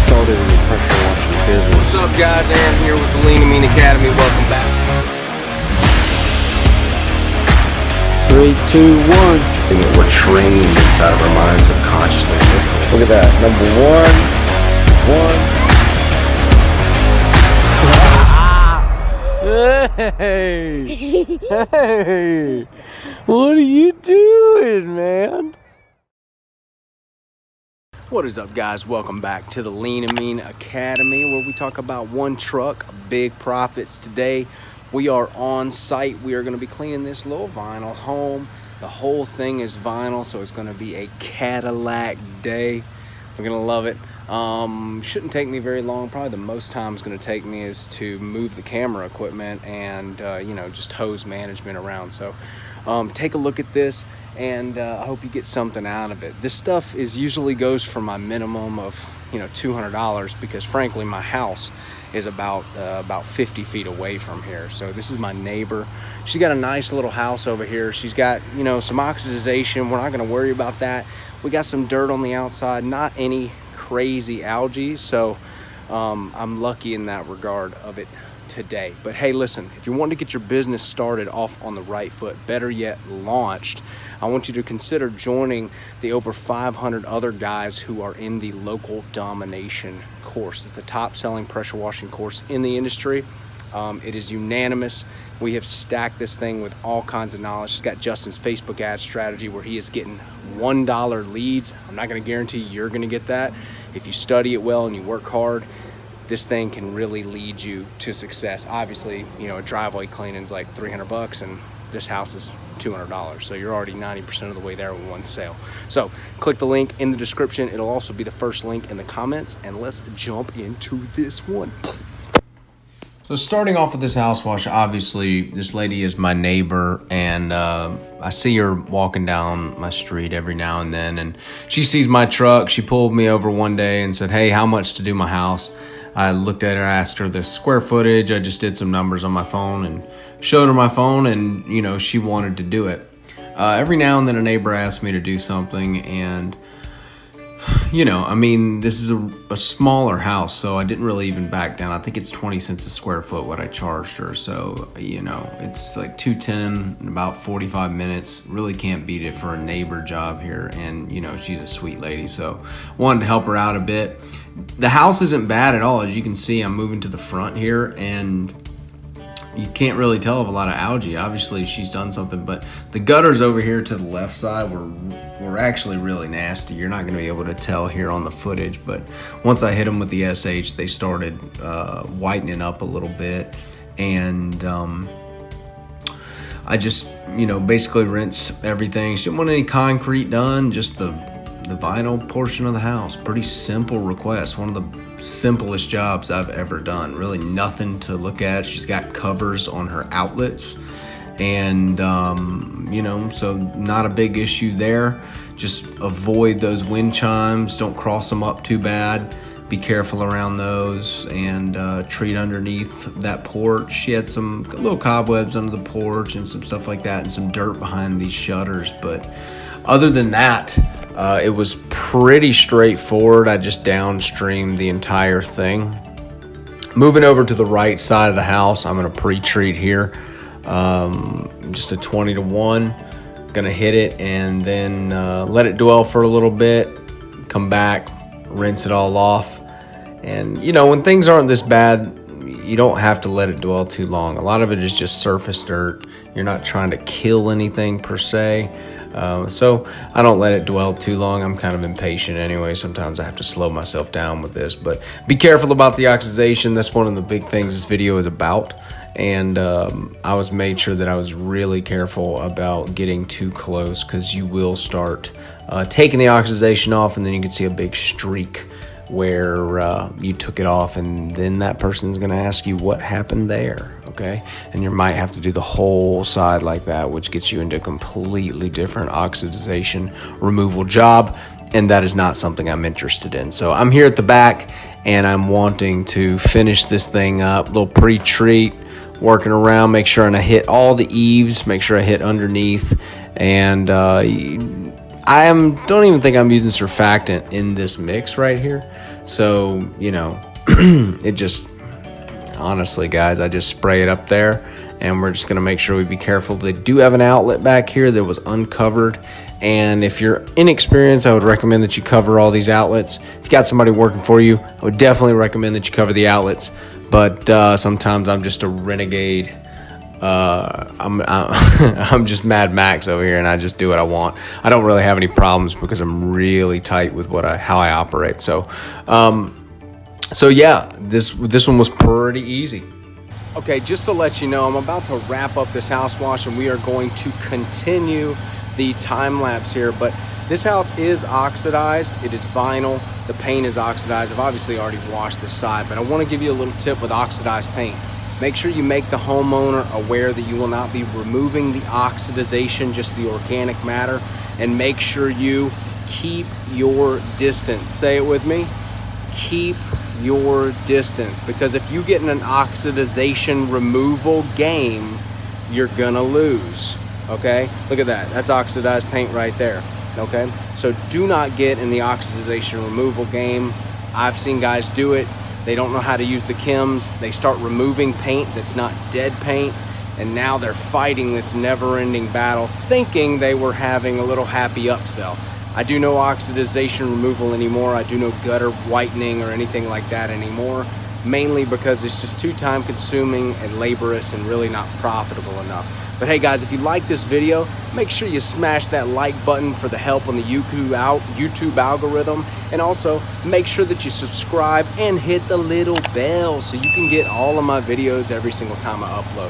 started in the pressure washing business. What's up, guys? Aaron here with the Lean and Mean Academy. Welcome back. 3, 2, 1. We're trained inside of our minds subconsciously. Look at that. Number 1. Hey! Hey! What are you doing, man? What is up, guys? Welcome back to the Lean and Mean Academy, where we talk about one truck, big profits. Today, we are on site. We are going to be cleaning this little vinyl home. The whole thing is vinyl, so it's going to be a Cadillac day. We're going to love it. Shouldn't take me very long. Probably the most time it's going to take me is to move the camera equipment and, just hose management around. So take a look at this, and I hope you get something out of it. This stuff usually goes for my minimum of $200, because frankly my house is about 50 feet away from here. So this is my neighbor. She's got a nice little house over here. She's got some oxidization. We're not going to worry about that. We got some dirt on the outside, not any crazy algae, so I'm lucky in that regard of it today. But hey, listen, if you want to get your business started off on the right foot, better yet launched, I want you to consider joining the over 500 other guys who are in the local domination course. It's the top selling pressure washing course in the industry. It is unanimous. We have stacked this thing with all kinds of knowledge. It's got Justin's Facebook ad strategy where he is getting $1 leads. I'm not going to guarantee you're going to get that. If you study it well and you work hard, this thing can really lead you to success. Obviously, a driveway cleaning is like $300, and this house is $200. So you're already 90% of the way there with one sale. So click the link in the description. It'll also be the first link in the comments, and let's jump into this one. So starting off with this house wash, obviously this lady is my neighbor, and I see her walking down my street every now and then, and she sees my truck. She pulled me over one day and said, "Hey, how much to do my house?" I looked at her, asked her the square footage. I just did some numbers on my phone and showed her my phone, and she wanted to do it. Every now and then a neighbor asks me to do something, and this is a smaller house, so I didn't really even back down. I think it's 20 cents a square foot what I charged her. So, it's like $210 in about 45 minutes. Really can't beat it for a neighbor job here. And, she's a sweet lady, so wanted to help her out a bit. The house isn't bad at all. As you can see, I'm moving to the front here, and you can't really tell of a lot of algae. Obviously, she's done something, but the gutters over here to the left side were actually really nasty. You're not going to be able to tell here on the footage, but once I hit them with the SH, they started whitening up a little bit, and I just, basically rinse everything. She didn't want any concrete done, just the vinyl portion of the house. Pretty simple request. One of the simplest jobs I've ever done. Really nothing to look at. She's got covers on her outlets, and so not a big issue there. Just avoid those wind chimes. Don't cross them up too bad. Be careful around those, and treat underneath that porch. She had some little cobwebs under the porch and some stuff like that, and some dirt behind these shutters. But other than that, it was pretty straightforward. I just downstreamed the entire thing. Moving over to the right side of the house, I'm going to pre-treat here. Just a 20 to 1. Gonna hit it and then let it dwell for a little bit. Come back, rinse it all off. And when things aren't this bad, you don't have to let it dwell too long. A lot of it is just surface dirt. You're not trying to kill anything per se. So I don't let it dwell too long. I'm kind of impatient anyway. Sometimes I have to slow myself down with this, but be careful about the oxidization. That's one of the big things this video is about. And I was made sure that I was really careful about getting too close, because you will start taking the oxidization off, and then you can see a big streak where you took it off, and then that person's going to ask you what happened there, okay? And you might have to do the whole side like that, which gets you into a completely different oxidization removal job, and that is not something I'm interested in. So I'm here at the back, and I'm wanting to finish this thing up, a little pre-treat, working around, make sure I hit all the eaves, make sure I hit underneath, and don't even think I'm using surfactant in this mix right here. So, you know, it just, honestly, guys, I just spray it up there, and we're just going to make sure we be careful. They do have an outlet back here that was uncovered, and if you're inexperienced, I would recommend that you cover all these outlets. If you got somebody working for you, I would definitely recommend that you cover the outlets. But sometimes I'm just a renegade. I'm just Mad Max over here, and I just do what I want. I don't really have any problems because I'm really tight with how I operate. So yeah, this one was pretty easy. Okay, just to let you know, I'm about to wrap up this house wash, and we are going to continue the time lapse here. But this house is oxidized. It is vinyl. The paint is oxidized. I've obviously already washed this side, but I want to give you a little tip with oxidized paint. Make sure you make the homeowner aware that you will not be removing the oxidization, just the organic matter, and make sure you keep your distance. Say it with me. Keep your distance, because if you get in an oxidization removal game, you're gonna lose. Okay, look at that. That's oxidized paint right there. Okay, so do not get in the oxidization removal game. I've seen guys do it. They don't know how to use the chems. They start removing paint that's not dead paint, and now they're fighting this never-ending battle thinking they were having a little happy upsell. I do no oxidization removal anymore. I do no gutter whitening or anything like that anymore, mainly because it's just too time consuming and laborious and really not profitable enough. But hey guys, if you like this video, make sure you smash that like button for the help on the YouTube algorithm, and also make sure that you subscribe and hit the little bell so you can get all of my videos every single time I upload.